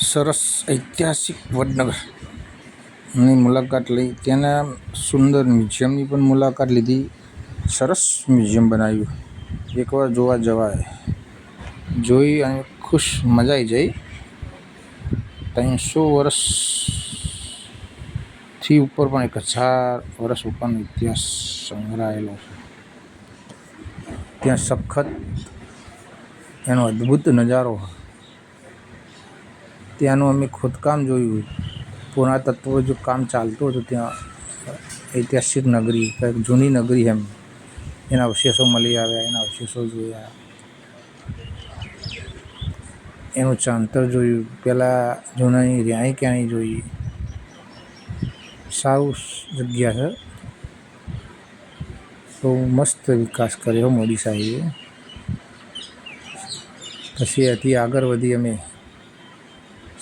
સરસ ઐતિહાસિક વડનગરની મુલાકાત લઈ ત્યાંના સુંદર મ્યુઝિયમની પણ મુલાકાત લીધી. સરસ મ્યુઝિયમ બનાવ્યું, એકવાર જોવા જવાય. જોઈ અને ખુશ મજા આવી જાય. 300 વર્ષથી ઉપર પણ 1000 વર્ષ ઉપરનો ઇતિહાસ સંગ્રહાયેલો છે. ત્યાં સખત એનો અદ્ભુત નજારો. ત્યાંનું અમે ખોદકામ જોયું. પુરાતત્વ જો કામ ચાલતું હતું ત્યાં. ઐતિહાસિક નગરી, કંઈક જૂની નગરી એમ, એના અવશેષો મળી આવ્યા. એના અવશેષો જોયા, એનું ચાંતર જોયું, પહેલાં જૂનાની રાણી ક્યાંની જોઈ. સારું જગ્યા છે. બહુ મસ્ત વિકાસ કર્યો મોદી સાહેબે. પછી એથી આગળ વધી અમે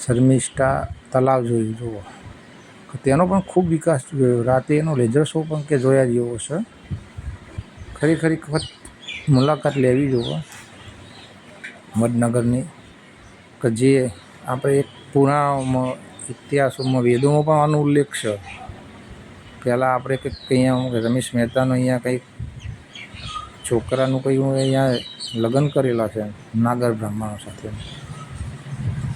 શર્મિષ્ઠા તળાવ જોયું. જુઓ, તેનો પણ ખૂબ વિકાસ જોયો. રાતે એનો લેઝર શો પણ કે જોયા જેવો છે. ખરેખર એક વખત મુલાકાત લેવી જોઈએ વડનગરની, કે જે આપણે એક પુરાણોમાં, ઇતિહાસોમાં, વેદોમાં પણ આનો ઉલ્લેખ છે. પહેલાં આપણે કંઈક અહીંયા રમેશ મહેતાનો અહીંયા કંઈક છોકરાનું કંઈ અહીંયા લગ્ન કરેલા છે નાગર બ્રાહ્મણો સાથે.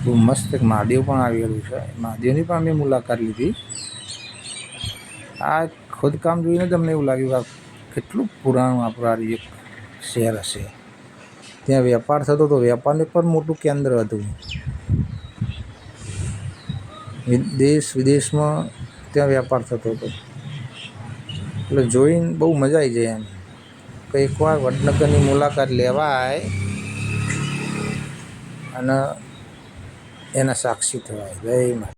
બહુ મસ્ત એક મહાદેવ પણ આવેલું છે. મહાદેવની પણ અમે મુલાકાત લીધી. આ ખોદકામ જોઈને તમને એવું લાગ્યું કે કેટલું પુરાણું આપણું એક શહેર હશે. ત્યાં વેપાર થતો હતો, વેપારનું પણ મોટું કેન્દ્ર હતું. દેશ વિદેશમાં ત્યાં વેપાર થતો હતો. એટલે જોઈને બહુ મજા આવી જાય એમ, કે એકવાર વડનગરની મુલાકાત લેવાય અને એના સાક્ષી થવાય. જય માતા.